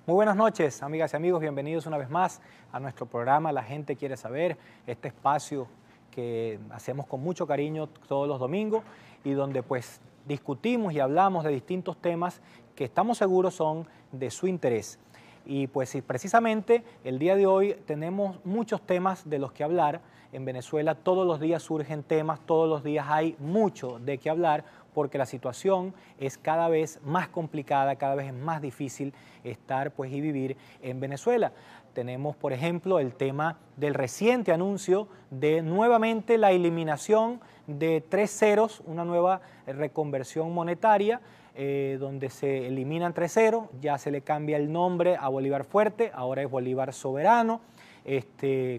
Muy buenas noches, amigas y amigos. Bienvenidos una vez más a nuestro programa La Gente Quiere Saber, este espacio que hacemos con mucho cariño todos los domingos y donde pues discutimos y hablamos de distintos temas que estamos seguros son de su interés. Y pues sí, precisamente el día de hoy tenemos muchos temas de los que hablar. En Venezuela todos los días surgen temas, todos los días hay mucho de qué hablar, porque la situación es cada vez más complicada, cada vez es más difícil estar pues, y vivir en Venezuela. Tenemos, por ejemplo, el tema del reciente anuncio de nuevamente la eliminación de 3 ceros, una nueva reconversión monetaria, donde se eliminan 3 ceros, ya se le cambia el nombre a Bolívar Fuerte, ahora es Bolívar Soberano.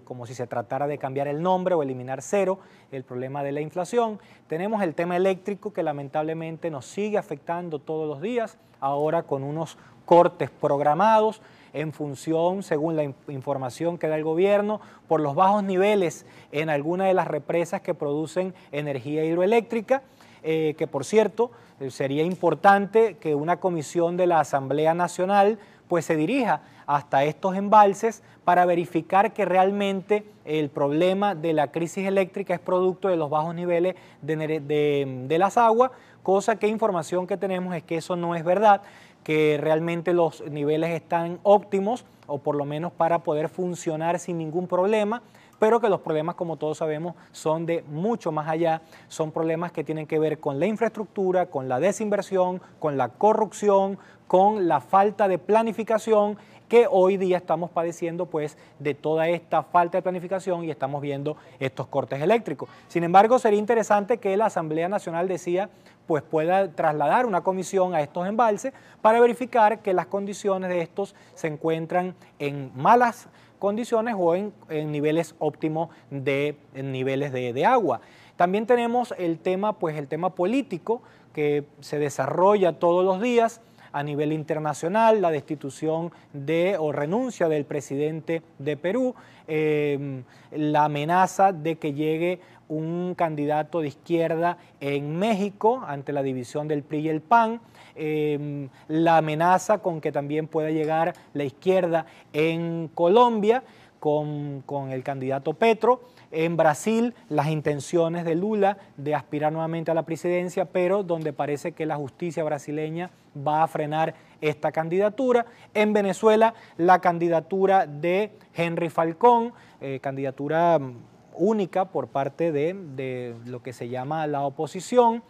Como si se tratara de cambiar el nombre o eliminar cero, el problema de la inflación. Tenemos el tema eléctrico que lamentablemente nos sigue afectando todos los días, ahora con unos cortes programados en función, según la información que da el gobierno, por los bajos niveles en algunas de las represas que producen energía hidroeléctrica, que por cierto sería importante que una comisión de la Asamblea Nacional pues se dirija hasta estos embalses para verificar que realmente el problema de la crisis eléctrica es producto de los bajos niveles de las aguas, cosa que información que tenemos es que eso no es verdad, que realmente los niveles están óptimos o por lo menos para poder funcionar sin ningún problema, pero que los problemas, como todos sabemos, son de mucho más allá, son problemas que tienen que ver con la infraestructura, con la desinversión, con la corrupción, con la falta de planificación, que hoy día estamos padeciendo pues de toda esta falta de planificación y estamos viendo estos cortes eléctricos. Sin embargo, sería interesante que la Asamblea Nacional pues pueda trasladar una comisión a estos embalses para verificar que las condiciones de estos se encuentran en malas condiciones o en niveles óptimos de niveles de agua. También tenemos el tema político que se desarrolla todos los días a nivel internacional, la destitución o renuncia del presidente de Perú, la amenaza de que llegue un candidato de izquierda en México ante la división del PRI y el PAN, la amenaza con que también pueda llegar la izquierda en Colombia con el candidato Petro. En Brasil, las intenciones de Lula de aspirar nuevamente a la presidencia, pero donde parece que la justicia brasileña va a frenar esta candidatura. En Venezuela, la candidatura de Henry Falcón, candidatura única por parte de lo que se llama la oposición.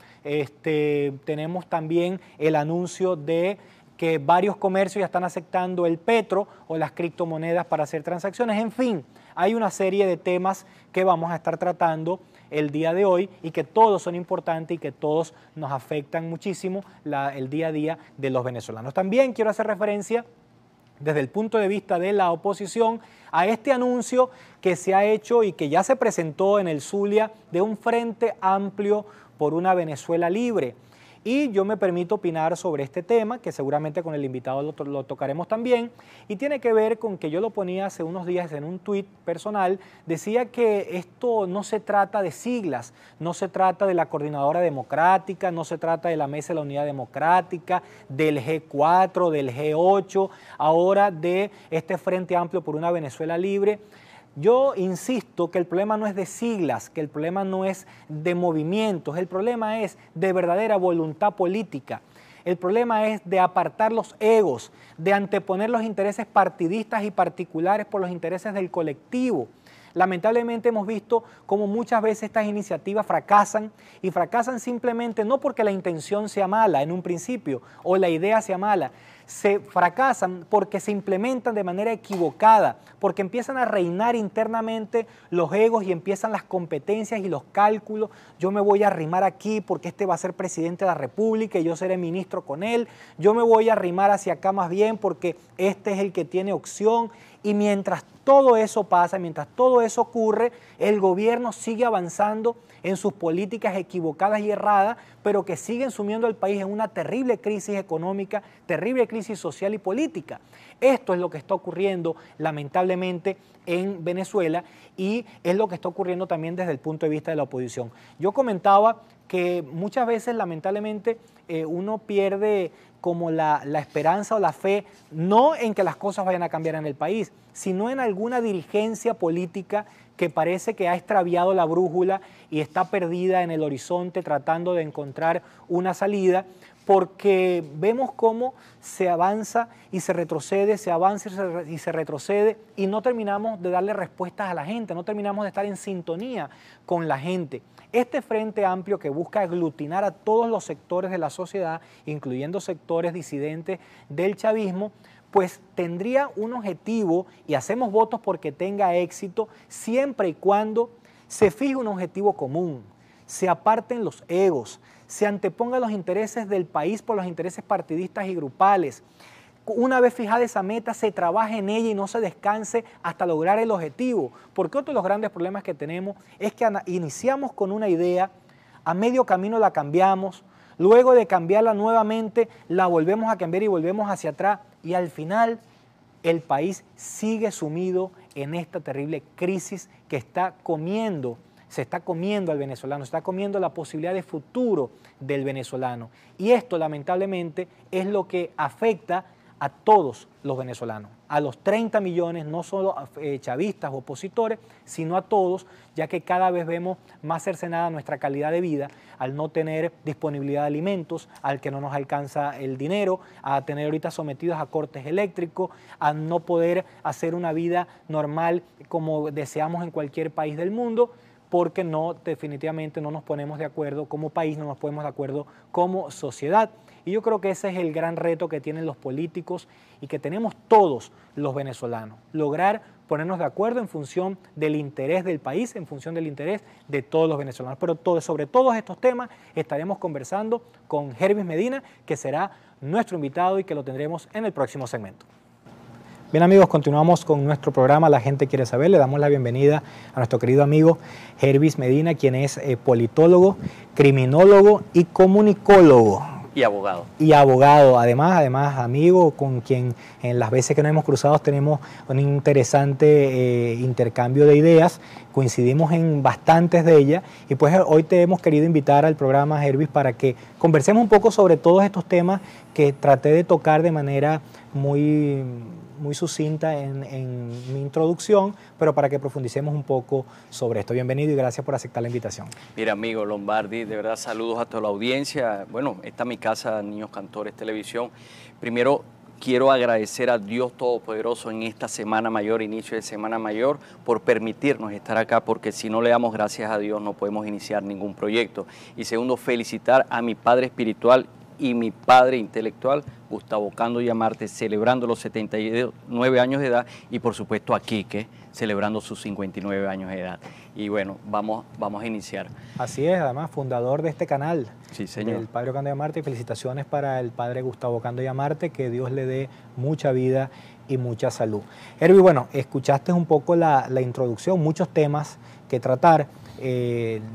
Tenemos también el anuncio de que varios comercios ya están aceptando el petro o las criptomonedas para hacer transacciones. En fin, hay una serie de temas que vamos a estar tratando el día de hoy y que todos son importantes y que todos nos afectan muchísimo el día a día de los venezolanos. También quiero hacer referencia desde el punto de vista de la oposición a este anuncio que se ha hecho y que ya se presentó en el Zulia de un frente amplio por una Venezuela libre. Y yo me permito opinar sobre este tema, que seguramente con el invitado lo tocaremos también, y tiene que ver con que yo lo ponía hace unos días en un tuit personal, decía que esto no se trata de siglas, no se trata de la Coordinadora Democrática, no se trata de la Mesa de la Unidad Democrática, del G4, del G8, ahora de este Frente Amplio por una Venezuela Libre. Yo insisto que el problema no es de siglas, que el problema no es de movimientos, el problema es de verdadera voluntad política. El problema es de apartar los egos, de anteponer los intereses partidistas y particulares por los intereses del colectivo. Lamentablemente hemos visto cómo muchas veces estas iniciativas fracasan y fracasan simplemente no porque la intención sea mala en un principio o la idea sea mala, se fracasan porque se implementan de manera equivocada, porque empiezan a reinar internamente los egos y empiezan las competencias y los cálculos. Yo me voy a arrimar aquí porque este va a ser presidente de la República y yo seré ministro con él. Yo me voy a arrimar hacia acá más bien porque este es el que tiene opción. Y mientras todo eso pasa, mientras todo eso ocurre, el gobierno sigue avanzando en sus políticas equivocadas y erradas, pero que siguen sumiendo al país en una terrible crisis económica, terrible crisis social y política. Esto es lo que está ocurriendo lamentablemente en Venezuela y es lo que está ocurriendo también desde el punto de vista de la oposición. Yo comentaba que muchas veces lamentablemente uno pierde como la esperanza o la fe, no en que las cosas vayan a cambiar en el país, sino en alguna dirigencia política que parece que ha extraviado la brújula y está perdida en el horizonte tratando de encontrar una salida, porque vemos cómo se avanza y se retrocede, se avanza y se retrocede, y no terminamos de darle respuestas a la gente, no terminamos de estar en sintonía con la gente. Este Frente Amplio, que busca aglutinar a todos los sectores de la sociedad, incluyendo sectores disidentes del chavismo, pues tendría un objetivo, y hacemos votos porque tenga éxito, siempre y cuando se fije un objetivo común, se aparten los egos, se antepongan los intereses del país por los intereses partidistas y grupales. Una vez fijada esa meta, se trabaje en ella y no se descanse hasta lograr el objetivo. Porque otro de los grandes problemas que tenemos es que iniciamos con una idea, a medio camino la cambiamos, luego de cambiarla nuevamente la volvemos a cambiar y volvemos hacia atrás, y al final el país sigue sumido en esta terrible crisis que está comiendo, se está comiendo al venezolano, se está comiendo la posibilidad de futuro del venezolano. Y esto lamentablemente es lo que afecta a todos los venezolanos, a los 30 millones, no solo chavistas o opositores, sino a todos, ya que cada vez vemos más cercenada nuestra calidad de vida al no tener disponibilidad de alimentos, al que no nos alcanza el dinero, a tener ahorita sometidos a cortes eléctricos, a no poder hacer una vida normal como deseamos en cualquier país del mundo, porque definitivamente no nos ponemos de acuerdo como país, no nos ponemos de acuerdo como sociedad. Y yo creo que ese es el gran reto que tienen los políticos y que tenemos todos los venezolanos, lograr ponernos de acuerdo en función del interés del país, en función del interés de todos los venezolanos. Pero sobre todos estos temas estaremos conversando con Hervis Medina, que será nuestro invitado y que lo tendremos en el próximo segmento. Bien amigos, continuamos con nuestro programa La Gente Quiere Saber. Le damos la bienvenida a nuestro querido amigo Hervis Medina, quien es politólogo, criminólogo y comunicólogo. Y abogado. Y abogado, además amigo con quien en las veces que nos hemos cruzado tenemos un interesante intercambio de ideas, coincidimos en bastantes de ellas, y pues hoy te hemos querido invitar al programa, Hervis, para que conversemos un poco sobre todos estos temas que traté de tocar de manera muy sucinta en mi introducción, pero para que profundicemos un poco sobre esto. Bienvenido y gracias por aceptar la invitación. Mira, amigo Lombardi, de verdad saludos a toda la audiencia. Bueno, esta es mi casa, Niños Cantores Televisión. Primero, quiero agradecer a Dios Todopoderoso en esta Semana Mayor, inicio de Semana Mayor, por permitirnos estar acá, porque si no le damos gracias a Dios no podemos iniciar ningún proyecto. Y segundo, felicitar a mi padre espiritual y mi padre intelectual, Gustavo Ocando Yamarte, celebrando los 79 años de edad, y por supuesto a Quique, celebrando sus 59 años de edad. Y bueno, vamos a iniciar. Así es, además fundador de este canal, sí, señor, el padre Ocando Yamarte, y felicitaciones para el padre Gustavo Ocando Yamarte, que Dios le dé mucha vida y mucha salud. Hervis, bueno, escuchaste un poco la introducción, muchos temas que tratar.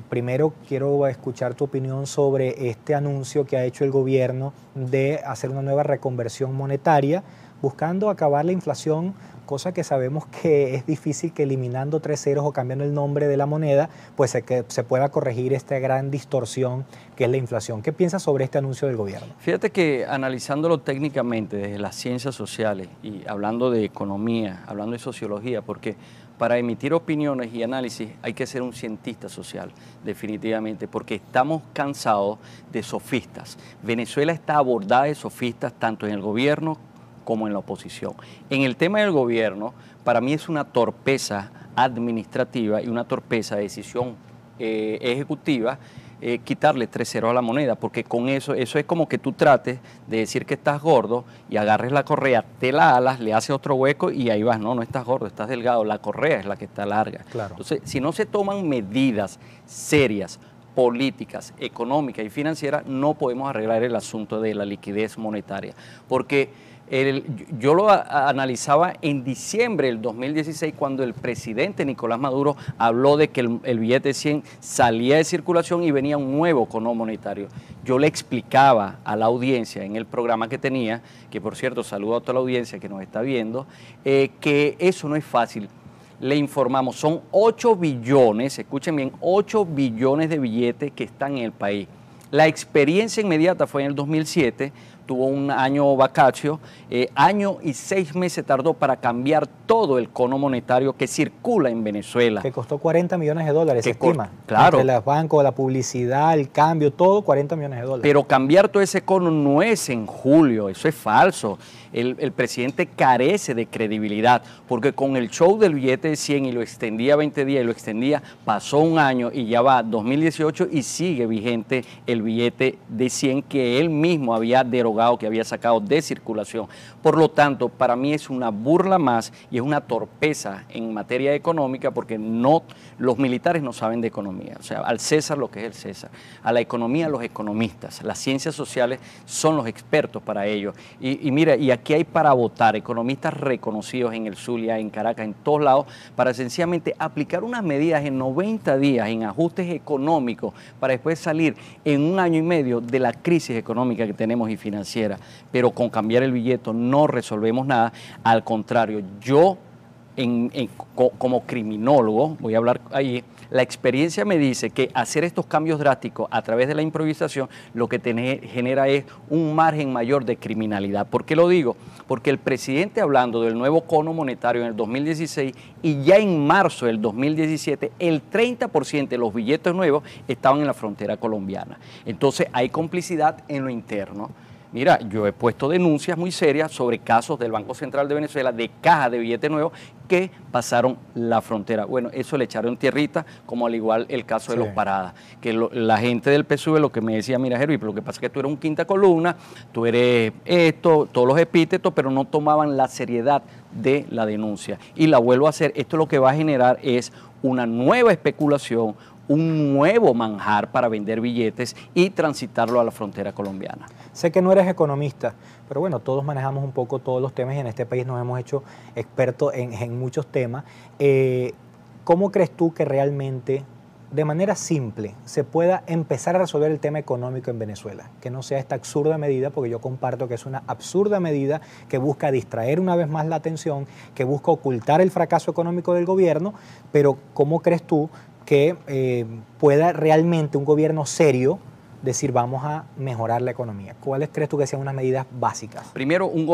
Primero quiero escuchar tu opinión sobre este anuncio que ha hecho el gobierno de hacer una nueva reconversión monetaria buscando acabar la inflación, cosa que sabemos que es difícil, que eliminando 3 ceros o cambiando el nombre de la moneda, pues se pueda corregir esta gran distorsión que es la inflación. ¿Qué piensas sobre este anuncio del gobierno? Fíjate que analizándolo técnicamente desde las ciencias sociales y hablando de economía, hablando de sociología, porque para emitir opiniones y análisis hay que ser un cientista social, definitivamente, porque estamos cansados de sofistas. Venezuela está abordada de sofistas tanto en el gobierno como en la oposición. En el tema del gobierno, para mí es una torpeza administrativa y una torpeza de decisión ejecutiva quitarle 3 ceros a la moneda, porque con eso es como que tú trates de decir que estás gordo y agarres la correa, te la alas, le haces otro hueco y ahí vas. No estás gordo, estás delgado, la correa es la que está larga. Claro. Entonces, si no se toman medidas serias, políticas, económicas y financieras, no podemos arreglar el asunto de la liquidez monetaria, porque yo lo analizaba en diciembre del 2016 cuando el presidente Nicolás Maduro habló de que el billete de 100 salía de circulación y venía un nuevo cono monetario. Yo le explicaba a la audiencia en el programa que tenía, que por cierto saludo a toda la audiencia que nos está viendo, que eso no es fácil. le informamos, son 8 billones, escuchen bien, 8 billones de billetes que están en el país. La experiencia inmediata fue en el 2007, tuvo un año vacatio, año y 6 meses tardó para cambiar todo el cono monetario que circula en Venezuela. Que costó 40 millones de dólares, se estima. Claro. Entre los bancos, la publicidad, el cambio, todo 40 millones de dólares. Pero cambiar todo ese cono no es en julio, eso es falso. El presidente carece de credibilidad, porque con el show del billete de 100 y lo extendía 20 días y lo extendía, pasó un año y ya va 2018 y sigue vigente el billete de 100 que él mismo había derogado, que había sacado de circulación. Por lo tanto, para mí es una burla más y es una torpeza en materia económica, porque los militares no saben de economía. O sea, al César lo que es el César, a la economía los economistas, las ciencias sociales son los expertos para ello. Y mira, y aquí hay para votar economistas reconocidos en el Zulia, en Caracas, en todos lados, para sencillamente aplicar unas medidas en 90 días, en ajustes económicos, para después salir en un año y medio de la crisis económica que tenemos y financiera. Pero con cambiar el billete no resolvemos nada, al contrario, yo como criminólogo, voy a hablar ahí, la experiencia me dice que hacer estos cambios drásticos a través de la improvisación lo que genera es un margen mayor de criminalidad. ¿Por qué lo digo? Porque el presidente, hablando del nuevo cono monetario en el 2016 y ya en marzo del 2017, el 30% de los billetes nuevos estaban en la frontera colombiana. Entonces hay complicidad en lo interno. Mira, yo he puesto denuncias muy serias sobre casos del Banco Central de Venezuela de cajas de billetes nuevos que pasaron la frontera. Bueno, eso le echaron tierrita, como al igual el caso de los Paradas, que la gente del PSUV lo que me decía, mira, Jerry, pero lo que pasa es que tú eres un quinta columna, tú eres esto, todos los epítetos, pero no tomaban la seriedad de la denuncia. Y la vuelvo a hacer, esto lo que va a generar es una nueva especulación, un nuevo manjar para vender billetes y transitarlo a la frontera colombiana. Sé que no eres economista, pero bueno, todos manejamos un poco todos los temas y en este país nos hemos hecho expertos en muchos temas. ¿Cómo crees tú que realmente, de manera simple, se pueda empezar a resolver el tema económico en Venezuela? Que no sea esta absurda medida, porque yo comparto que es una absurda medida que busca distraer una vez más la atención, que busca ocultar el fracaso económico del gobierno, pero ¿cómo crees tú que pueda realmente un gobierno serio decir vamos a mejorar la economía? ¿Cuáles crees tú que sean unas medidas básicas? Primero, un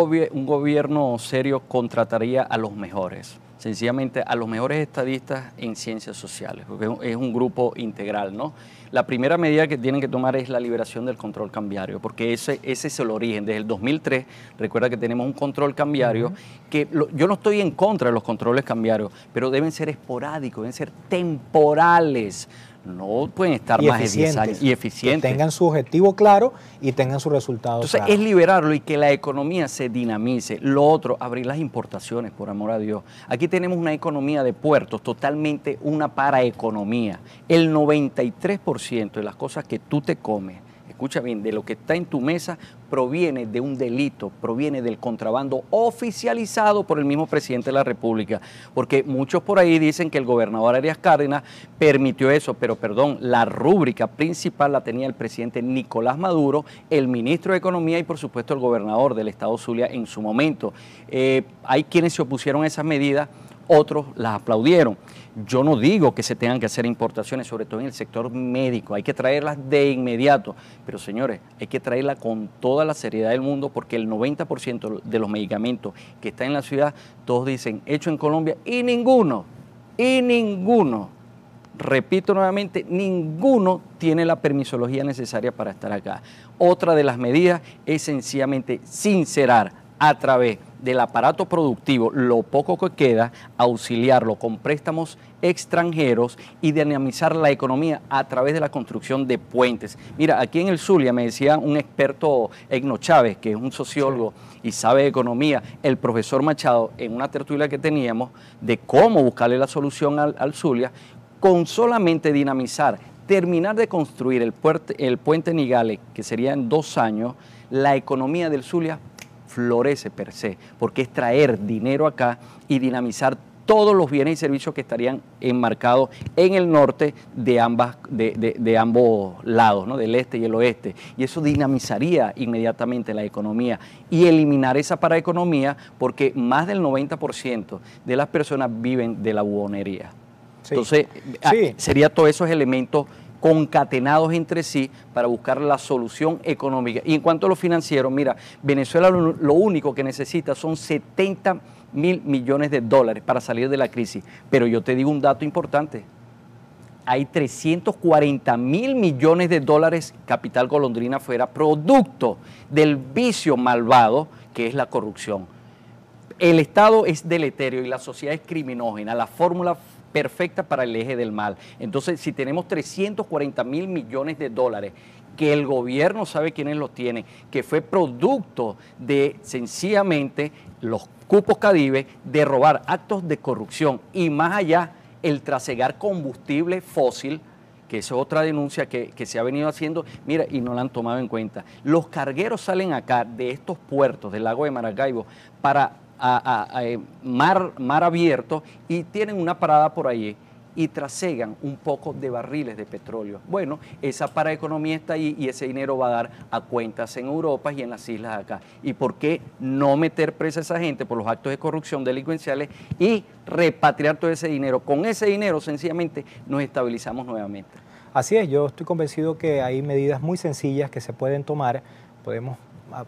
gobierno serio contrataría a los mejores, sencillamente a los mejores estadistas en ciencias sociales, porque es un grupo integral, ¿no? La primera medida que tienen que tomar es la liberación del control cambiario, porque ese es el origen. Desde el 2003, recuerda que tenemos un control cambiario, que yo no estoy en contra de los controles cambiarios, pero deben ser esporádicos, deben ser temporales. No pueden estar más de 10 años y eficientes. Que tengan su objetivo claro y tengan sus resultados claros. Entonces es liberarlo y que la economía se dinamice. Lo otro, abrir las importaciones, por amor a Dios. Aquí tenemos una economía de puertos, totalmente una paraeconomía. El 93% de las cosas que tú te comes, escucha bien, de lo que está en tu mesa proviene de un delito, proviene del contrabando oficializado por el mismo presidente de la República, porque muchos por ahí dicen que el gobernador Arias Cárdenas permitió eso, pero perdón, la rúbrica principal la tenía el presidente Nicolás Maduro, el ministro de Economía y por supuesto el gobernador del estado Zulia en su momento. Hay quienes se opusieron a esas medidas, otros las aplaudieron. Yo no digo que se tengan que hacer importaciones, sobre todo en el sector médico, hay que traerlas de inmediato, pero señores, hay que traerlas con toda la seriedad del mundo, porque el 90% de los medicamentos que están en la ciudad, todos dicen hecho en Colombia y ninguno, repito nuevamente, ninguno tiene la permisología necesaria para estar acá. Otra de las medidas es sencillamente sincerar a través del aparato productivo, lo poco que queda, auxiliarlo con préstamos extranjeros y dinamizar la economía a través de la construcción de puentes. Mira, aquí en el Zulia me decía un experto, Egno Chávez, que es un sociólogo y sabe de economía, el profesor Machado, en una tertulia que teníamos de cómo buscarle la solución al Zulia, con solamente dinamizar, terminar de construir el puente Nigales, que sería en 2 años, la economía del Zulia florece per se, porque es traer dinero acá y dinamizar todos los bienes y servicios que estarían enmarcados en el norte de ambos lados, ¿no? Del este y el oeste. Y eso dinamizaría inmediatamente la economía y eliminar esa paraeconomía, porque más del 90% de las personas viven de la buhonería. Sí. Entonces, sí, sería todos esos elementos concatenados entre sí para buscar la solución económica. Y en cuanto a lo financiero, mira, Venezuela lo único que necesita son 70.000 millones de dólares para salir de la crisis. Pero yo te digo un dato importante. Hay 340.000 millones de dólares capital golondrina afuera, producto del vicio malvado que es la corrupción. El Estado es deleterio y la sociedad es criminógena. La fórmula perfecta para el eje del mal. Entonces, si tenemos 340.000 millones de dólares, que el gobierno sabe quiénes los tiene, que fue producto de sencillamente los cupos Cadive, de robar, actos de corrupción y más allá, el trasegar combustible fósil, que esa es otra denuncia que se ha venido haciendo, mira, y no la han tomado en cuenta. Los cargueros salen acá de estos puertos del lago de Maracaibo para mar abierto y tienen una parada por allí y trasegan un poco de barriles de petróleo. Bueno, esa paraeconomía está ahí y ese dinero va a dar a cuentas en Europa y en las islas acá. ¿Y por qué no meter presa a esa gente por los actos de corrupción delincuenciales y repatriar todo ese dinero? Con ese dinero sencillamente nos estabilizamos nuevamente. Así es, yo estoy convencido que hay medidas muy sencillas que se pueden tomar. Podemos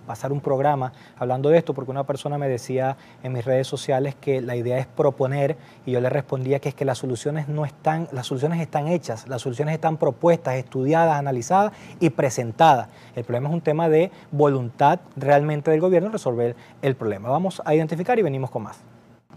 pasar un programa hablando de esto, porque una persona me decía en mis redes sociales que la idea es proponer, y yo le respondía que es que las soluciones están hechas, las soluciones están propuestas, estudiadas, analizadas y presentadas. El problema es un tema de voluntad realmente del gobierno resolver el problema. Vamos a identificar y venimos con más.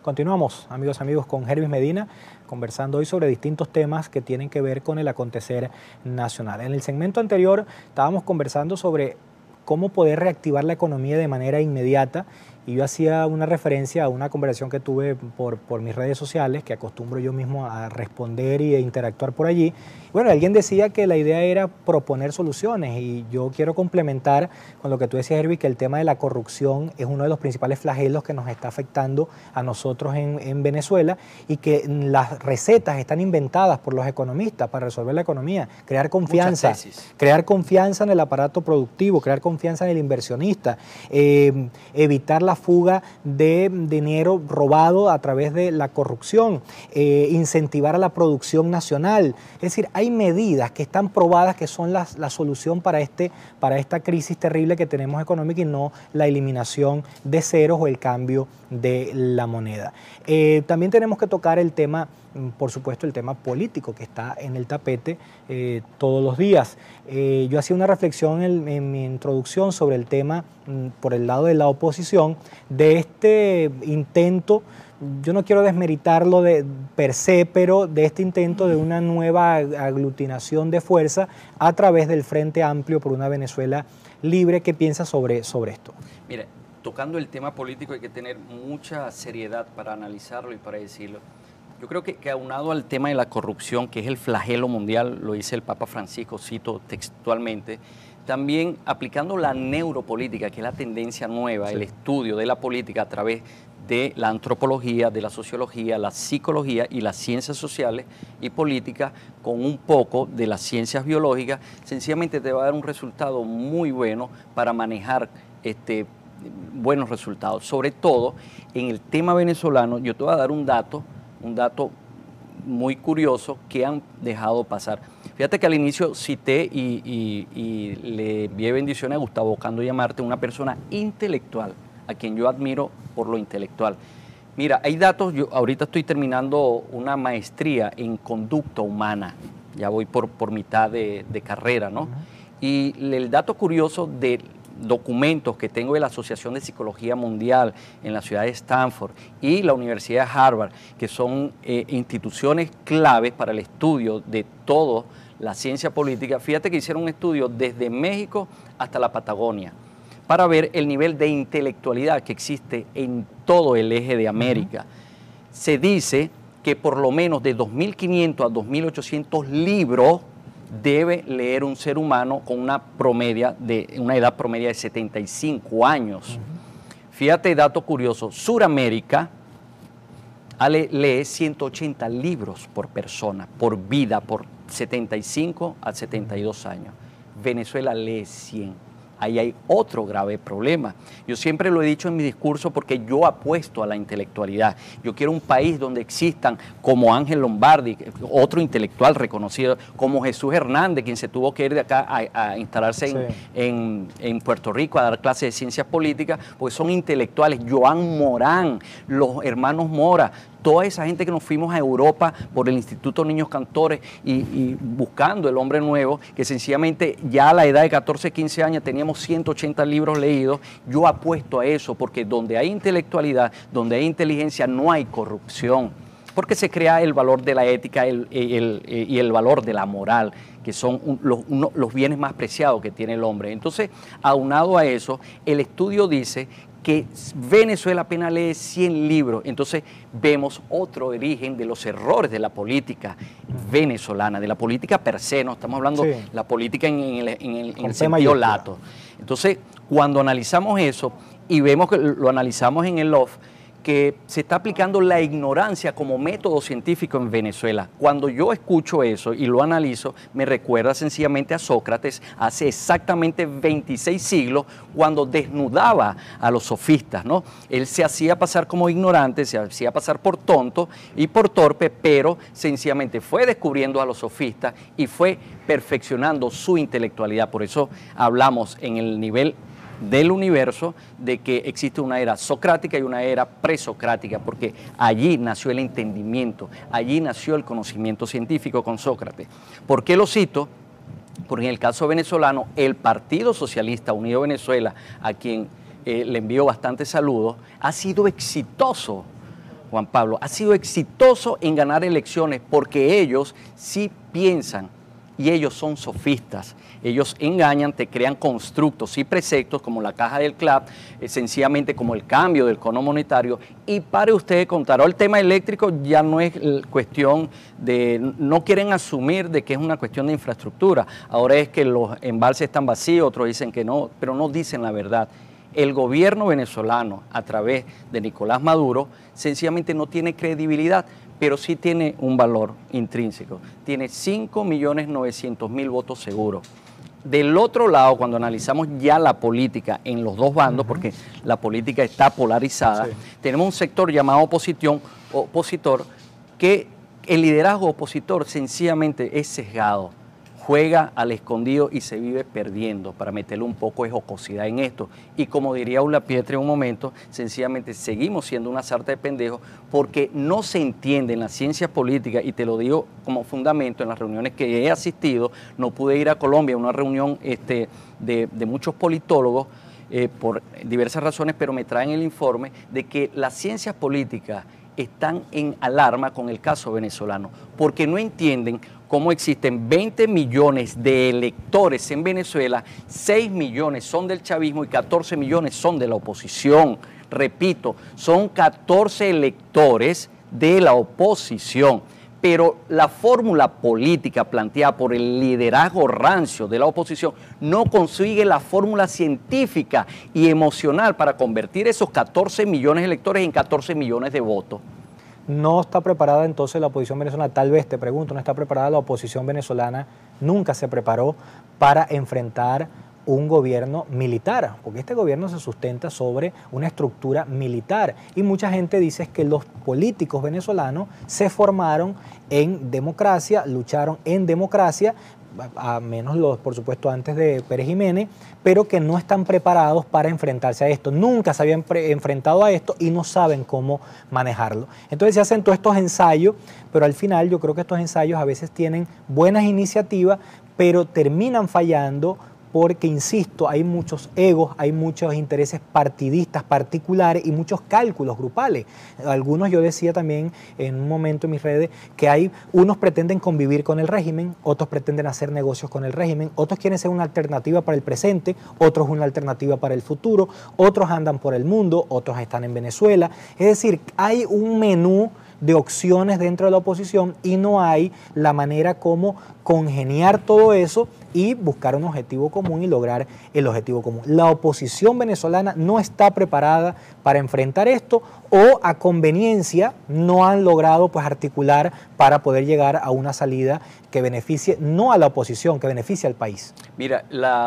Continuamos, amigos, con Hervis Medina, conversando hoy sobre distintos temas que tienen que ver con el acontecer nacional. En el segmento anterior estábamos conversando sobre cómo poder reactivar la economía de manera inmediata, y yo hacía una referencia a una conversación que tuve por mis redes sociales, que acostumbro yo mismo a responder e interactuar por allí. Bueno, alguien decía que la idea era proponer soluciones, y yo quiero complementar con lo que tú decías, Hervis, que el tema de la corrupción es uno de los principales flagelos que nos está afectando a nosotros en Venezuela, y que las recetas están inventadas por los economistas para resolver la economía, crear confianza en el aparato productivo, crear confianza en el inversionista, evitar la fuga de dinero robado a través de la corrupción, incentivar a la producción nacional. Es decir, hay medidas que están probadas que son la solución para esta crisis terrible que tenemos económica, y no la eliminación de ceros o el cambio de la moneda. También tenemos que tocar el tema, por supuesto, el tema político que está en el tapete todos los días. Yo hacía una reflexión en mi introducción sobre el tema, por el lado de la oposición, de este intento, yo no quiero desmeritarlo per se, pero de este intento de una nueva aglutinación de fuerza a través del Frente Amplio por una Venezuela libre. ¿Qué piensas sobre esto? Mira, tocando el tema político hay que tener mucha seriedad para analizarlo y para decirlo. Yo creo que aunado al tema de la corrupción, que es el flagelo mundial, lo dice el Papa Francisco, cito textualmente, también aplicando la neuropolítica, que es la tendencia nueva, sí, el estudio de la política a través de la antropología, de la sociología, la psicología y las ciencias sociales y políticas, con un poco de las ciencias biológicas, sencillamente te va a dar un resultado muy bueno para manejar buenos resultados. Sobre todo en el tema venezolano, yo te voy a dar un dato muy curioso que han dejado pasar. Fíjate que al inicio cité y le envié bendiciones a Gustavo Ocando Llamarte, una persona intelectual, a quien yo admiro por lo intelectual. Mira, hay datos, yo ahorita estoy terminando una maestría en conducta humana, ya voy por mitad de carrera, ¿no? Y el dato curioso de documentos que tengo de la Asociación de Psicología Mundial en la ciudad de Stanford y la Universidad de Harvard, que son instituciones claves para el estudio de toda la ciencia política. Fíjate que hicieron un estudio desde México hasta la Patagonia para ver el nivel de intelectualidad que existe en todo el eje de América. Se dice que por lo menos de 2.500 a 2.800 libros debe leer un ser humano con una edad promedia de 75 años. Fíjate, dato curioso, Suramérica Ale lee 180 libros por persona, por vida, por 75 a 72 años. Venezuela lee 100. Ahí hay otro grave problema. Yo siempre lo he dicho en mi discurso porque yo apuesto a la intelectualidad. Yo quiero un país donde existan como Ángel Lombardi, otro intelectual reconocido, como Jesús Hernández, quien se tuvo que ir de acá a instalarse en Puerto Rico a dar clases de ciencias políticas, porque son intelectuales. Joan Morán, los hermanos Mora, toda esa gente que nos fuimos a Europa por el Instituto Niños Cantores y buscando el hombre nuevo, que sencillamente ya a la edad de 14, 15 años teníamos 180 libros leídos. Yo apuesto a eso porque donde hay intelectualidad, donde hay inteligencia, no hay corrupción, porque se crea el valor de la ética y el valor de la moral, que son los bienes más preciados que tiene el hombre. Entonces, aunado a eso, el estudio dice que Venezuela apenas lee 100 libros, entonces vemos otro origen de los errores de la política venezolana, de la política per se, no estamos hablando de la política en el sentido lato. Entonces, cuando analizamos eso y vemos que lo analizamos en el LOF, que se está aplicando la ignorancia como método científico en Venezuela. Cuando yo escucho eso y lo analizo, me recuerda sencillamente a Sócrates hace exactamente 26 siglos, cuando desnudaba a los sofistas, ¿no? Él se hacía pasar como ignorante, se hacía pasar por tonto y por torpe, pero sencillamente fue descubriendo a los sofistas y fue perfeccionando su intelectualidad. Por eso hablamos en el nivel del universo de que existe una era socrática y una era presocrática, porque allí nació el entendimiento, allí nació el conocimiento científico con Sócrates. ¿Por qué lo cito? Porque en el caso venezolano, el Partido Socialista Unido Venezuela, a quien le envío bastantes saludos, ha sido exitoso, Juan Pablo, ha sido exitoso en ganar elecciones porque ellos sí piensan y ellos son sofistas. Ellos engañan, te crean constructos y preceptos como la caja del CLAP, sencillamente como el cambio del cono monetario. Y pare usted de contar, ahora el tema eléctrico ya no es cuestión de, no quieren asumir de que es una cuestión de infraestructura. Ahora es que los embalses están vacíos, otros dicen que no, pero no dicen la verdad. El gobierno venezolano, a través de Nicolás Maduro, sencillamente no tiene credibilidad, pero sí tiene un valor intrínseco. Tiene 5.900.000 votos seguros. Del otro lado, cuando analizamos ya la política en los dos bandos, porque la política está polarizada, tenemos un sector llamado opositor, que el liderazgo opositor sencillamente es sesgado, juega al escondido y se vive perdiendo, para meterle un poco de jocosidad en esto. Y como diría Ulla Pietre en un momento, sencillamente seguimos siendo una sarta de pendejos porque no se entiende en las ciencias políticas, y te lo digo como fundamento en las reuniones que he asistido. No pude ir a Colombia a una reunión de muchos politólogos por diversas razones, pero me traen el informe de que las ciencias políticas están en alarma con el caso venezolano, porque no entienden cómo existen 20 millones de electores en Venezuela, 6 millones son del chavismo y 14 millones son de la oposición. Repito, son 14 electores de la oposición, pero la fórmula política planteada por el liderazgo rancio de la oposición no consigue la fórmula científica y emocional para convertir esos 14 millones de electores en 14 millones de votos. ¿No está preparada entonces la oposición venezolana? Tal vez, te pregunto, ¿no está preparada la oposición venezolana? Nunca se preparó para enfrentar un gobierno militar, porque este gobierno se sustenta sobre una estructura militar, y mucha gente dice que los políticos venezolanos se formaron en democracia, lucharon en democracia, a menos los, por supuesto, antes de Pérez Jiménez, pero que no están preparados para enfrentarse a esto. Nunca se habían enfrentado a esto y no saben cómo manejarlo. Entonces se hacen todos estos ensayos, pero al final yo creo que estos ensayos a veces tienen buenas iniciativas, pero terminan fallando porque, insisto, hay muchos egos, hay muchos intereses partidistas particulares y muchos cálculos grupales. Algunos, yo decía también en un momento en mis redes, que unos pretenden convivir con el régimen, otros pretenden hacer negocios con el régimen, otros quieren ser una alternativa para el presente, otros una alternativa para el futuro, otros andan por el mundo, otros están en Venezuela. Es decir, hay un menú de opciones dentro de la oposición y no hay la manera como congeniar todo eso y buscar un objetivo común y lograr el objetivo común. La oposición venezolana no está preparada para enfrentar esto, o a conveniencia no han logrado pues articular para poder llegar a una salida que beneficie no a la oposición, que beneficie al país. Mira,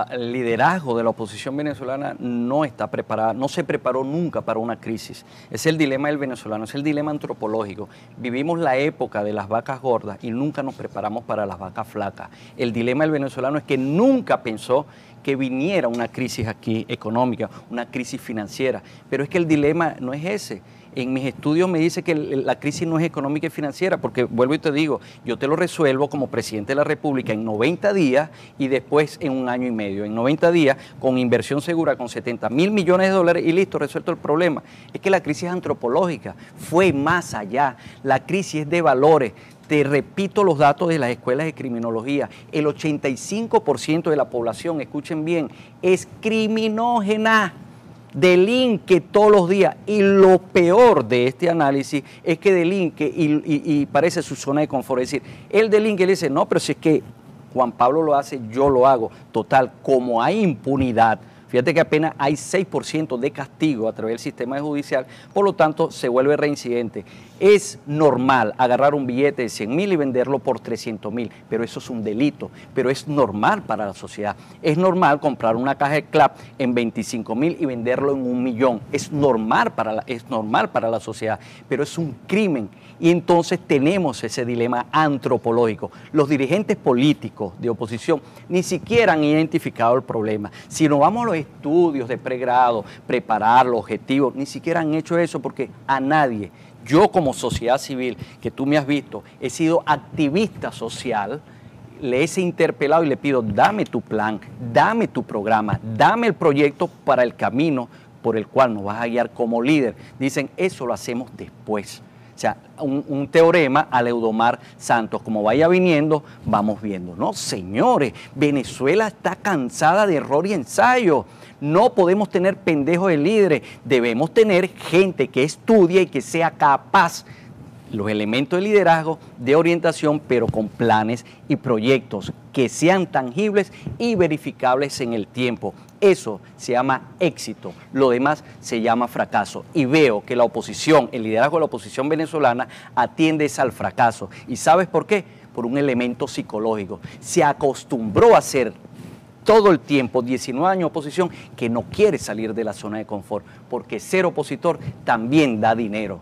el liderazgo de la oposición venezolana no está preparada, no se preparó nunca para una crisis. Es el dilema del venezolano, es el dilema antropológico. Vivimos la época de las vacas gordas y nunca nos preparamos para las vacas flacas. El dilema del venezolano es que nunca pensó que viniera una crisis aquí económica, una crisis financiera. Pero es que el dilema no es ese. En mis estudios me dice que la crisis no es económica y financiera, porque vuelvo y te digo, yo te lo resuelvo como presidente de la República en 90 días y después en 1 año y medio. En 90 días, con inversión segura, con 70.000 millones de dólares y listo, resuelto el problema. Es que la crisis es antropológica, fue más allá. La crisis es de valores. Te repito los datos de las escuelas de criminología. El 85% de la población, escuchen bien, es criminógena. Delinque todos los días, y lo peor de este análisis es que delinque y parece su zona de confort. Es decir, él delinque y le dice, no, pero si es que Juan Pablo lo hace, yo lo hago. Total, como hay impunidad, fíjate que apenas hay 6% de castigo a través del sistema judicial, por lo tanto se vuelve reincidente. Es normal agarrar un billete de 100.000 y venderlo por 300.000, pero eso es un delito, pero es normal para la sociedad. Es normal comprar una caja de clap en 25.000 y venderlo en 1.000.000. Es normal para la sociedad, pero es un crimen. Y entonces tenemos ese dilema antropológico. Los dirigentes políticos de oposición ni siquiera han identificado el problema. Si nos vamos a los estudios de pregrado, preparar los objetivos, ni siquiera han hecho eso, porque a nadie, yo como sociedad civil, que tú me has visto, he sido activista social, les he interpelado y le pido, dame tu plan, dame tu programa, dame el proyecto para el camino por el cual nos vas a guiar como líder. Dicen, eso lo hacemos después. O sea, un teorema a Leudomar Santos, como vaya viniendo, vamos viendo. No, señores, Venezuela está cansada de error y ensayo. No podemos tener pendejos de líderes, debemos tener gente que estudie y que sea capaz, los elementos de liderazgo, de orientación, pero con planes y proyectos que sean tangibles y verificables en el tiempo. Eso se llama éxito, lo demás se llama fracaso. Y veo que la oposición, el liderazgo de la oposición venezolana atiende al fracaso. ¿Y sabes por qué? Por un elemento psicológico. Se acostumbró a hacer todo el tiempo, 19 años de oposición, que no quiere salir de la zona de confort, porque ser opositor también da dinero.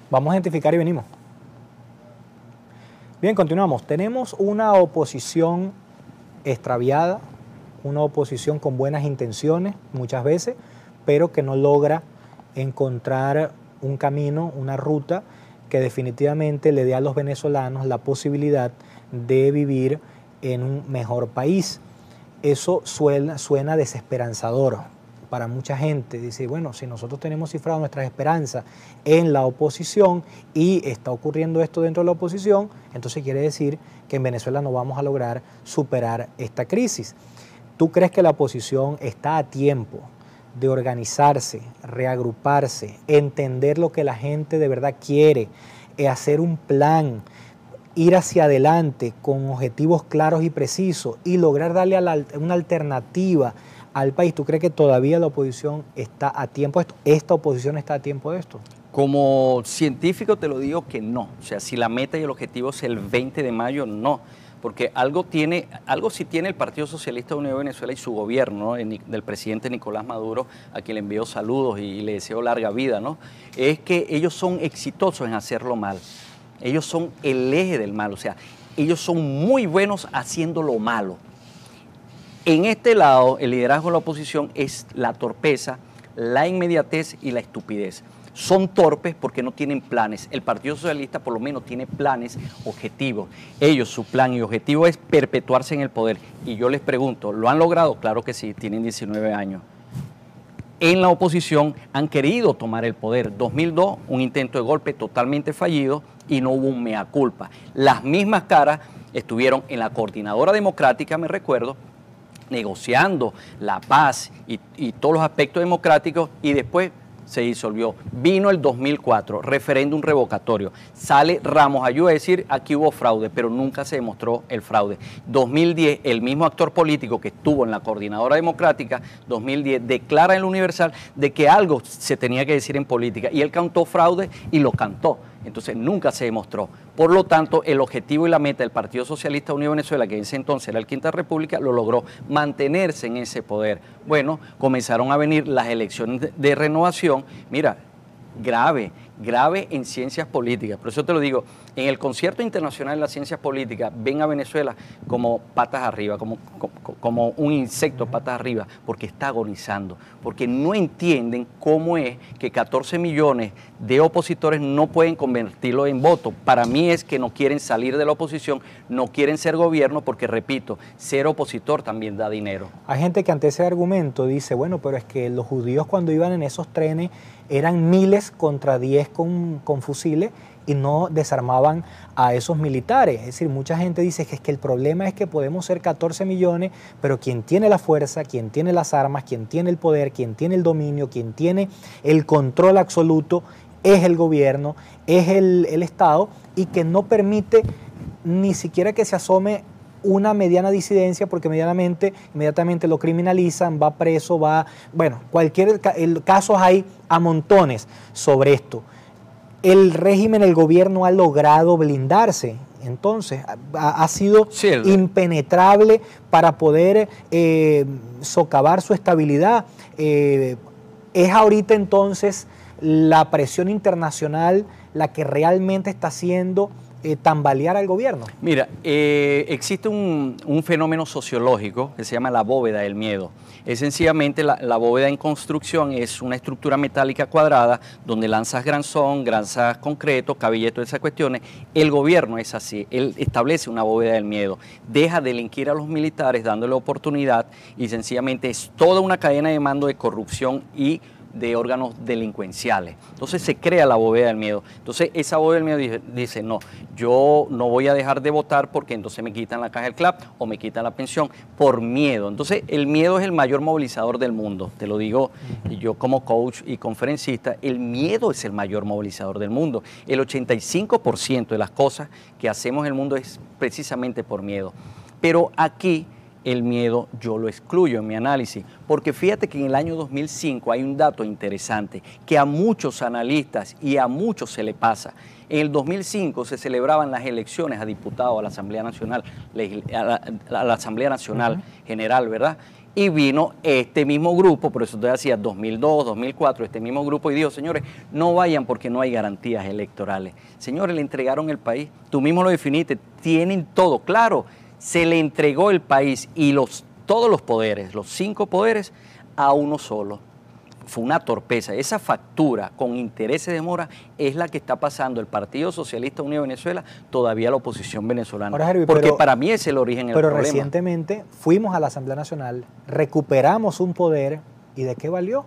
Vamos a identificar y venimos. Bien, continuamos. Tenemos una oposición extraviada, una oposición con buenas intenciones muchas veces, pero que no logra encontrar un camino, una ruta que definitivamente le dé a los venezolanos la posibilidad de vivir en un mejor país. Eso suena desesperanzador para mucha gente. Dice, bueno, si nosotros tenemos cifrado nuestras esperanzas en la oposición y está ocurriendo esto dentro de la oposición, entonces quiere decir que en Venezuela no vamos a lograr superar esta crisis. ¿Tú crees que la oposición está a tiempo de organizarse, reagruparse, entender lo que la gente de verdad quiere, hacer un plan, ir hacia adelante con objetivos claros y precisos y lograr darle una alternativa al país? ¿Tú crees que todavía la oposición está a tiempo de esto? ¿Esta oposición está a tiempo de esto? Como científico te lo digo que no. O sea, si la meta y el objetivo es el 20 de mayo, no. Porque algo sí tiene el Partido Socialista de Unión de Venezuela y su gobierno, ¿no? Del presidente Nicolás Maduro, a quien le envío saludos y le deseo larga vida, ¿no? Es que ellos son exitosos en hacerlo mal. Ellos son el eje del mal, o sea, ellos son muy buenos haciendo lo malo. En este lado, el liderazgo de la oposición es la torpeza, la inmediatez y la estupidez. Son torpes porque no tienen planes. El Partido Socialista por lo menos tiene planes, objetivos. Ellos, su plan y objetivo es perpetuarse en el poder. Y yo les pregunto, ¿lo han logrado? Claro que sí, tienen 19 años. En la oposición han querido tomar el poder. 2002, un intento de golpe totalmente fallido y no hubo un mea culpa. Las mismas caras estuvieron en la Coordinadora Democrática, me recuerdo, negociando la paz y todos los aspectos democráticos, y después se disolvió. Vino el 2004, referéndum revocatorio. Sale Ramos Ayú a decir, aquí hubo fraude, pero nunca se demostró el fraude. 2010, el mismo actor político que estuvo en la Coordinadora Democrática, 2010, declara en el Universal de que algo se tenía que decir en política, y él cantó fraude y lo cantó. Entonces nunca se demostró. Por lo tanto, el objetivo y la meta del Partido Socialista Unido de Venezuela, que en ese entonces era el Quinta República, lo logró, mantenerse en ese poder. Bueno, comenzaron a venir las elecciones de renovación. Mira, grave en ciencias políticas. Por eso te lo digo, en el concierto internacional de las ciencias políticas ven a Venezuela como patas arriba, como un insecto patas arriba, porque está agonizando, porque no entienden cómo es que 14 millones de opositores no pueden convertirlo en voto. Para mí es que no quieren salir de la oposición, no quieren ser gobierno, porque repito, ser opositor también da dinero. Hay gente que ante ese argumento dice, bueno, pero es que los judíos cuando iban en esos trenes eran miles contra 10 con fusiles y no desarmaban a esos militares. Es decir, mucha gente dice que es que el problema es que podemos ser 14 millones, pero quien tiene la fuerza, quien tiene las armas, quien tiene el poder, quien tiene el dominio, quien tiene el control absoluto es el gobierno, es el Estado, y que no permite ni siquiera que se asome una mediana disidencia, porque inmediatamente lo criminalizan, va preso, bueno, casos hay a montones sobre esto. El régimen, el gobierno ha logrado blindarse, entonces ha sido impenetrable para poder socavar su estabilidad. Es ahorita entonces la presión internacional la que realmente está haciendo tambalear al gobierno. Mira, existe un fenómeno sociológico que se llama la bóveda del miedo. Es sencillamente la bóveda en construcción, es una estructura metálica cuadrada donde lanzas granzón, lanzas concreto, cabilleto, esas cuestiones. El gobierno es así, él establece una bóveda del miedo, deja delinquir a los militares dándole oportunidad, y sencillamente es toda una cadena de mando de corrupción y de órganos delincuenciales. Entonces se crea la bóveda del miedo. Entonces esa bóveda del miedo dice, no, yo no voy a dejar de votar porque entonces me quitan la caja del CLAP o me quitan la pensión por miedo. Entonces el miedo es el mayor movilizador del mundo. Te lo digo yo como coach y conferencista, el miedo es el mayor movilizador del mundo. El 85% de las cosas que hacemos en el mundo es precisamente por miedo. Pero aquí el miedo yo lo excluyo en mi análisis, porque fíjate que en el año 2005 hay un dato interesante que a muchos analistas y a muchos se le pasa. En el 2005 se celebraban las elecciones a diputados a la Asamblea Nacional, a la Asamblea Nacional General, ¿verdad? Y vino este mismo grupo, por eso te decía 2002, 2004, este mismo grupo, y dijo, señores, no vayan porque no hay garantías electorales. Señores, le entregaron el país, tú mismo lo definiste, tienen todo, claro. Se le entregó el país y todos los poderes, los 5 poderes, a uno solo. Fue una torpeza. Esa factura con intereses de mora es la que está pasando el Partido Socialista Unido de Venezuela todavía a la oposición venezolana. Ahora, Herbie, porque para mí es el origen del problema. Pero recientemente fuimos a la Asamblea Nacional, recuperamos un poder, ¿y de qué valió?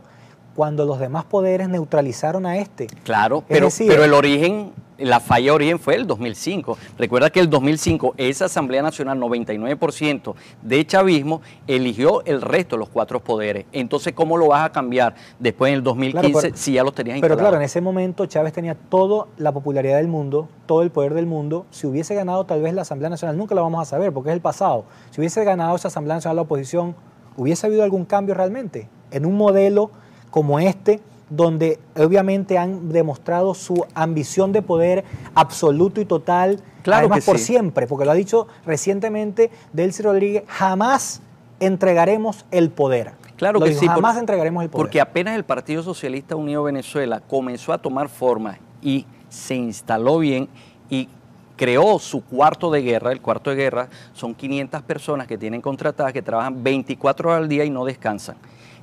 Cuando los demás poderes neutralizaron a este. Claro, pero el origen, la falla de origen fue el 2005. Recuerda que el 2005, esa Asamblea Nacional, 99% de chavismo, eligió el resto de los 4 poderes. Entonces, ¿cómo lo vas a cambiar después en el 2015 claro, si ya los tenías instalados? Pero claro, en ese momento Chávez tenía toda la popularidad del mundo, todo el poder del mundo. Si hubiese ganado tal vez la Asamblea Nacional, nunca lo vamos a saber porque es el pasado. Si hubiese ganado esa Asamblea Nacional la oposición, ¿hubiese habido algún cambio realmente? En un modelo como este, donde obviamente han demostrado su ambición de poder absoluto y total, claro, además por sí. siempre, porque lo ha dicho recientemente Delcy Rodríguez, jamás entregaremos el poder. Claro que sí, jamás entregaremos el poder. Porque apenas el Partido Socialista Unido de Venezuela comenzó a tomar forma y se instaló bien y creó su cuarto de guerra. El cuarto de guerra son 500 personas que tienen contratadas, que trabajan 24 horas al día y no descansan.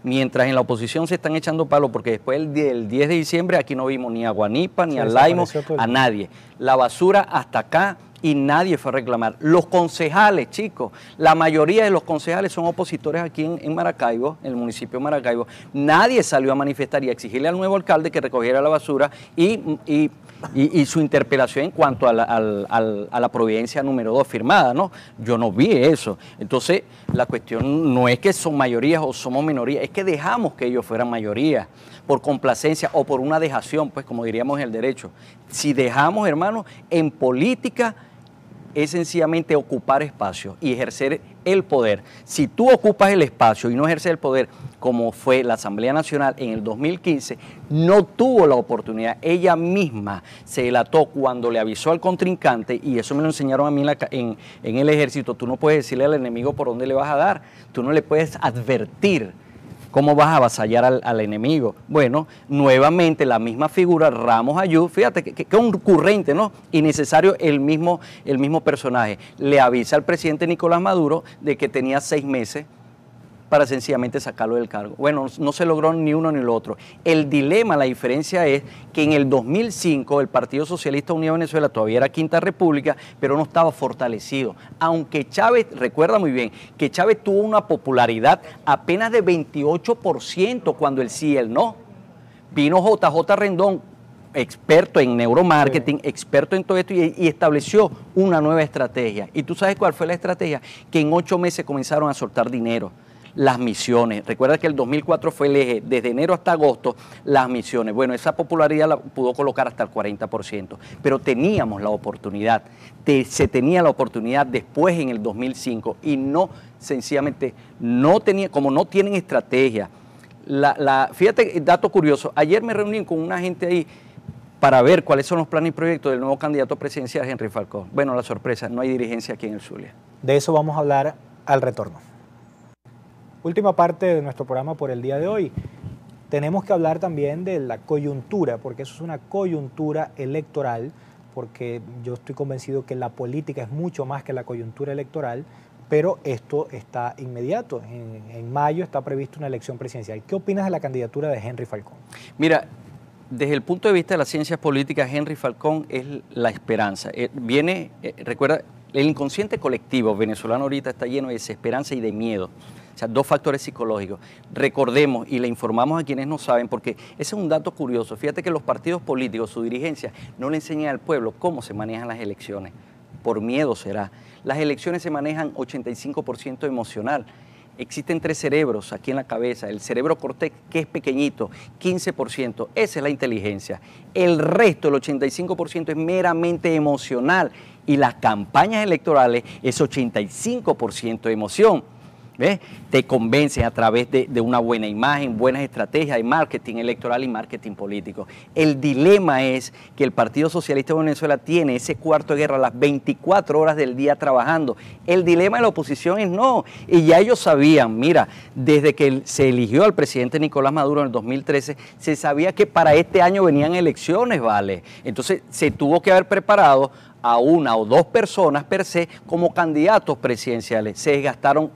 Mientras en la oposición se están echando palos, porque después del 10 de diciembre aquí no vimos ni a Guanipa, ni a Laimo, a nadie. La basura hasta acá y nadie fue a reclamar. Los concejales, chicos, la mayoría de los concejales son opositores aquí en Maracaibo, en el municipio de Maracaibo. Nadie salió a manifestar y a exigirle al nuevo alcalde que recogiera la basura y su interpelación en cuanto a la providencia número 2 firmada, ¿no? Yo no vi eso. Entonces, la cuestión no es que son mayorías o somos minorías, es que dejamos que ellos fueran mayoría por complacencia o por una dejación, pues como diríamos en el derecho. Si dejamos, hermanos, en política es sencillamente ocupar espacio y ejercer el poder. Si tú ocupas el espacio y no ejerces el poder, como fue la Asamblea Nacional en el 2015, no tuvo la oportunidad. Ella misma se delató cuando le avisó al contrincante, y eso me lo enseñaron a mí en el ejército. Tú no puedes decirle al enemigo por dónde le vas a dar, tú no le puedes advertir cómo vas a avasallar al enemigo. Bueno, nuevamente la misma figura, Ramos Ayú, fíjate que concurrente, ¿no? Innecesario el mismo personaje. Le avisa al presidente Nicolás Maduro de que tenía 6 meses para sencillamente sacarlo del cargo. Bueno, no se logró ni uno ni lo otro. El dilema, la diferencia es que en el 2005 el Partido Socialista Unido de Venezuela todavía era Quinta República, pero no estaba fortalecido. Aunque Chávez, recuerda muy bien, que Chávez tuvo una popularidad apenas de 28% cuando el sí y el no. Vino JJ Rendón, experto en neuromarketing, experto en todo esto, y estableció una nueva estrategia. ¿Y tú sabes cuál fue la estrategia? Que en 8 meses comenzaron a soltar dinero. Las misiones. Recuerda que el 2004 fue el eje, desde enero hasta agosto, las misiones. Bueno, esa popularidad la pudo colocar hasta el 40%, pero teníamos la oportunidad, se tenía la oportunidad después en el 2005 y no, sencillamente, no tenía, como no tienen estrategia. Fíjate, dato curioso, ayer me reuní con una gente ahí para ver cuáles son los planes y proyectos del nuevo candidato presidencial, Henry Falcón. Bueno, la sorpresa, no hay dirigencia aquí en el Zulia. De eso vamos a hablar al retorno. Última parte de nuestro programa por el día de hoy. Tenemos que hablar también de la coyuntura, porque eso es una coyuntura electoral, porque yo estoy convencido que la política es mucho más que la coyuntura electoral, pero esto está inmediato. En mayo está prevista una elección presidencial. ¿Qué opinas de la candidatura de Henry Falcón? Mira, desde el punto de vista de las ciencias políticas, Henry Falcón es la esperanza. Recuerda, el inconsciente colectivo venezolano ahorita está lleno de desesperanza y de miedo. O sea, 2 factores psicológicos. Recordemos y le informamos a quienes no saben, porque ese es un dato curioso. Fíjate que los partidos políticos, su dirigencia, no le enseñan al pueblo cómo se manejan las elecciones. Por miedo será. Las elecciones se manejan 85% emocional. Existen 3 cerebros aquí en la cabeza. El cerebro cortex, que es pequeñito, 15%. Esa es la inteligencia. El resto, el 85%, es meramente emocional. Y las campañas electorales es 85% emoción. ¿Ves? Te convencen a través de una buena imagen, buenas estrategias de marketing electoral y marketing político. El dilema es que el Partido Socialista de Venezuela tiene ese cuarto de guerra las 24 horas del día trabajando. El dilema de la oposición es no. Y ya ellos sabían, mira, desde que se eligió al presidente Nicolás Maduro en el 2013, se sabía que para este año venían elecciones, ¿vale? Entonces se tuvo que haber preparado a 1 o 2 personas per se como candidatos presidenciales. Se desgastaron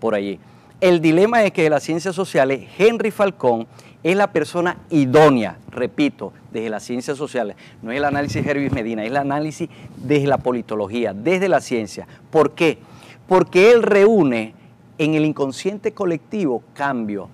por allí. El dilema es que de las ciencias sociales, Henry Falcón es la persona idónea, repito, desde las ciencias sociales. No es el análisis de Hervis Medina, es el análisis desde la politología, desde la ciencia. ¿Por qué? Porque él reúne en el inconsciente colectivo cambio.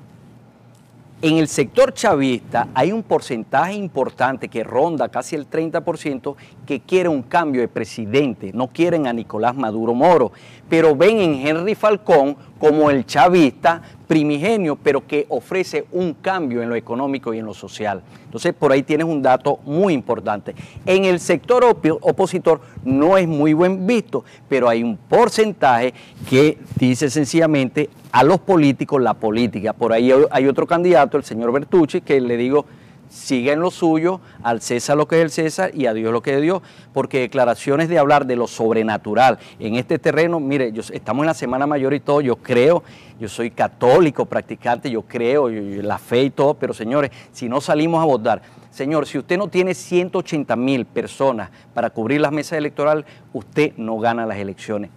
En el sector chavista hay un porcentaje importante que ronda casi el 30% que quiere un cambio de presidente, no quieren a Nicolás Maduro Moro, pero ven en Henry Falcón como el chavista primigenio, pero que ofrece un cambio en lo económico y en lo social. Entonces, por ahí tienes un dato muy importante. En el sector opositor no es muy buen visto, pero hay un porcentaje que dice sencillamente a los políticos la política. Por ahí hay otro candidato, el señor Bertucci, que le digo, siga en lo suyo, al César lo que es el César y a Dios lo que es Dios, porque declaraciones de hablar de lo sobrenatural en este terreno, mire, estamos en la Semana Mayor y todo, yo creo, yo soy católico, practicante, yo creo, la fe y todo, pero señores, si no salimos a votar, señor, si usted no tiene 180,000 personas para cubrir las mesas electorales, usted no gana las elecciones.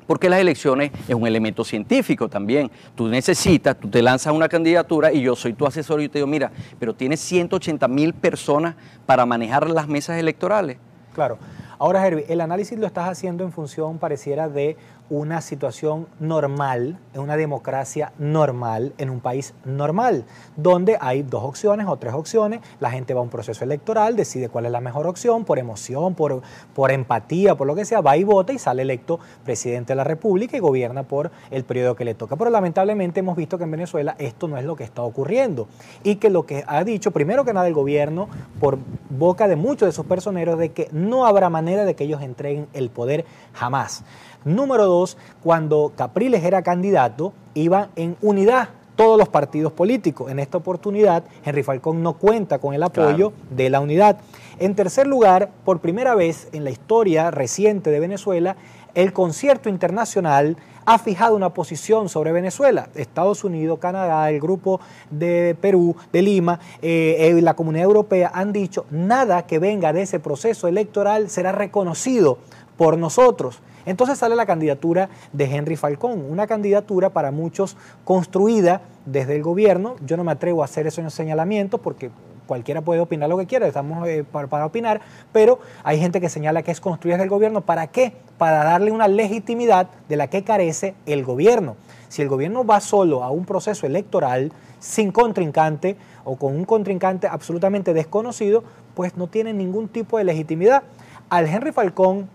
Porque las elecciones es un elemento científico también. Tú te lanzas una candidatura y yo soy tu asesor y te digo, mira, pero tienes 180,000 personas para manejar las mesas electorales. Claro. Ahora, Herbie, el análisis lo estás haciendo en función, pareciera, de una situación normal, en una democracia normal, en un país normal, donde hay 2 opciones o 3 opciones, la gente va a un proceso electoral, decide cuál es la mejor opción, por emoción, por empatía, por lo que sea, va y vota y sale electo presidente de la República y gobierna por el periodo que le toca. Pero lamentablemente hemos visto que en Venezuela esto no es lo que está ocurriendo y que lo que ha dicho, primero que nada, el gobierno, por boca de muchos de sus personeros, de que no habrá manera de que ellos entreguen el poder jamás. Número 2, cuando Capriles era candidato, iban en unidad todos los partidos políticos. En esta oportunidad, Henry Falcón no cuenta con el apoyo de la unidad. En tercer lugar, por primera vez en la historia reciente de Venezuela, el concierto internacional ha fijado una posición sobre Venezuela. Estados Unidos, Canadá, el grupo de Perú, de Lima, la Comunidad Europea han dicho nada que venga de ese proceso electoral será reconocido por nosotros. Entonces sale la candidatura de Henry Falcón, una candidatura para muchos construida desde el gobierno. Yo no me atrevo a hacer esos señalamientos porque cualquiera puede opinar lo que quiera, estamos para opinar, pero hay gente que señala que es construida desde el gobierno. ¿Para qué? Para darle una legitimidad de la que carece el gobierno. Si el gobierno va solo a un proceso electoral sin contrincante o con un contrincante absolutamente desconocido, pues no tiene ningún tipo de legitimidad. Al Henry Falcón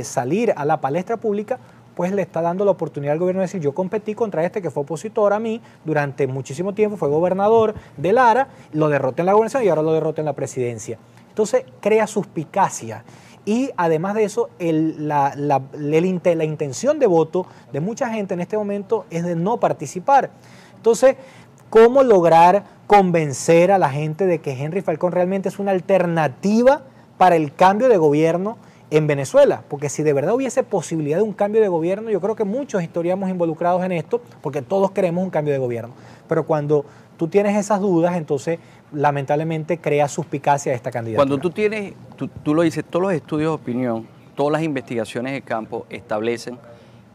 salir a la palestra pública, pues le está dando la oportunidad al gobierno de decir: yo competí contra este que fue opositor a mí durante muchísimo tiempo, fue gobernador de Lara, lo derroté en la gobernación y ahora lo derroté en la presidencia. Entonces crea suspicacia y además de eso la intención de voto de mucha gente en este momento es de no participar. Entonces, ¿cómo lograr convencer a la gente de que Henry Falcón realmente es una alternativa para el cambio de gobierno en Venezuela? Porque si de verdad hubiese posibilidad de un cambio de gobierno, yo creo que muchos estaríamos involucrados en esto, porque todos queremos un cambio de gobierno. Pero cuando tú tienes esas dudas, entonces lamentablemente crea suspicacia esta candidatura. Cuando tú lo dices, todos los estudios de opinión, todas las investigaciones de campo establecen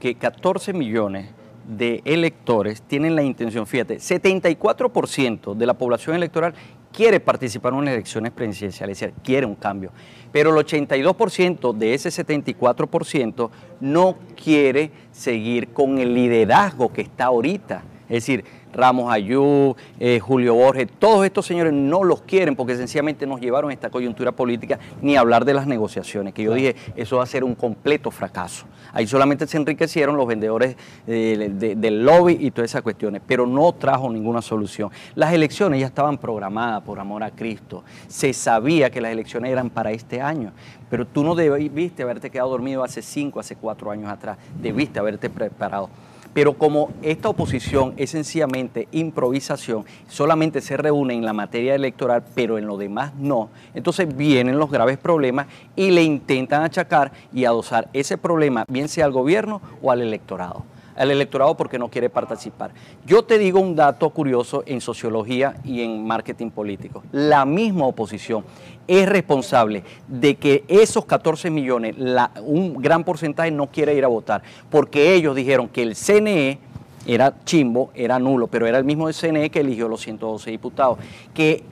que 14 millones de electores tienen la intención, fíjate, 74% de la población electoral quiere participar en unas elecciones presidenciales, es decir, quiere un cambio. Pero el 82% de ese 74% no quiere seguir con el liderazgo que está ahorita. Es decir, Ramos Ayú, Julio Borges, todos estos señores no los quieren porque sencillamente nos llevaron a esta coyuntura política, ni hablar de las negociaciones, que yo dije, eso va a ser un completo fracaso. Ahí solamente se enriquecieron los vendedores del lobby y todas esas cuestiones, pero no trajo ninguna solución. Las elecciones ya estaban programadas, por amor a Cristo. Se sabía que las elecciones eran para este año, pero tú no debiste haberte quedado dormido hace 5, hace 4 años atrás, debiste haberte preparado. Pero como esta oposición es sencillamente improvisación, solamente se reúne en la materia electoral, pero en lo demás no, entonces vienen los graves problemas y le intentan achacar y adosar ese problema, bien sea al gobierno o al electorado. Al electorado porque no quiere participar. Yo te digo un dato curioso en sociología y en marketing político. La misma oposición es responsable de que esos 14 millones, un gran porcentaje no quiere ir a votar, porque ellos dijeron que el CNE era chimbo, era nulo, pero era el mismo CNE que eligió los 112 diputados, que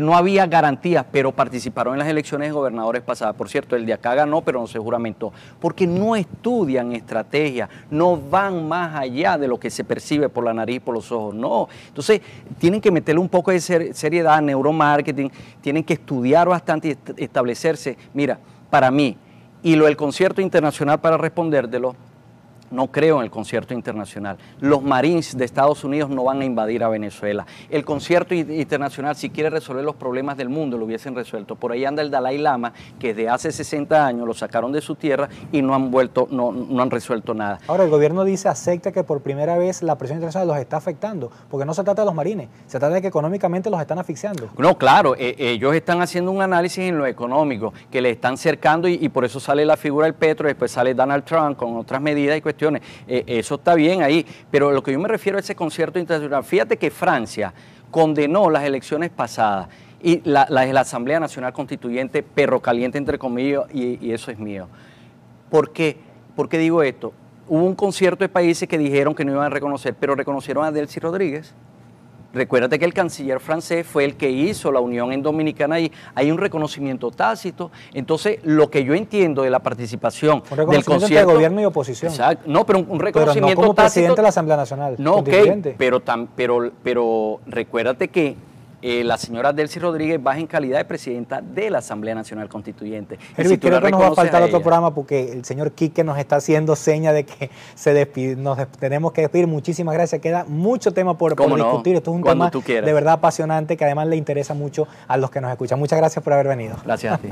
no había garantías, pero participaron en las elecciones de gobernadores pasadas. Por cierto, el de acá ganó, pero no se juramentó, porque no estudian estrategia, no van más allá de lo que se percibe por la nariz y por los ojos, no. Entonces, tienen que meterle un poco de seriedad, neuromarketing, tienen que estudiar bastante y establecerse. Mira, para mí, y lo del concierto internacional para respondértelo, no creo en el concierto internacional. Los Marines de Estados Unidos no van a invadir a Venezuela. El concierto internacional, si quiere resolver los problemas del mundo, lo hubiesen resuelto. Por ahí anda el Dalai Lama, que desde hace 60 años lo sacaron de su tierra y no han resuelto nada. Ahora, el gobierno dice, acepta que por primera vez la presión internacional los está afectando, porque no se trata de los marines, se trata de que económicamente los están asfixiando. No, claro, ellos están haciendo un análisis en lo económico, que le están cercando y por eso sale la figura del Petro, después sale Donald Trump con otras medidas y cuestiones. Eso está bien ahí, pero lo que yo me refiero a ese concierto internacional, fíjate que Francia condenó las elecciones pasadas y la Asamblea Nacional Constituyente, perro caliente entre comillas, y eso es mío. ¿Por qué? ¿Por qué digo esto? Hubo un concierto de países que dijeron que no iban a reconocer, pero reconocieron a Delcy Rodríguez. Recuérdate que el canciller francés fue el que hizo la unión en Dominicana y hay un reconocimiento tácito. Entonces, lo que yo entiendo de la participación un reconocimiento del concierto, entre gobierno y oposición. Exacto, no, pero un reconocimiento pero no como tácito, presidente de la Asamblea Nacional. no, ok, pero recuérdate que la señora Delcy Rodríguez va en calidad de presidenta de la Asamblea Nacional Constituyente. Hervis, creo que nos va a faltar otro programa porque el señor Quique nos está haciendo seña de que tenemos que despedir. Muchísimas gracias. Queda mucho tema por discutir. Esto es un tema de verdad apasionante que además le interesa mucho a los que nos escuchan. Muchas gracias por haber venido. Gracias a ti.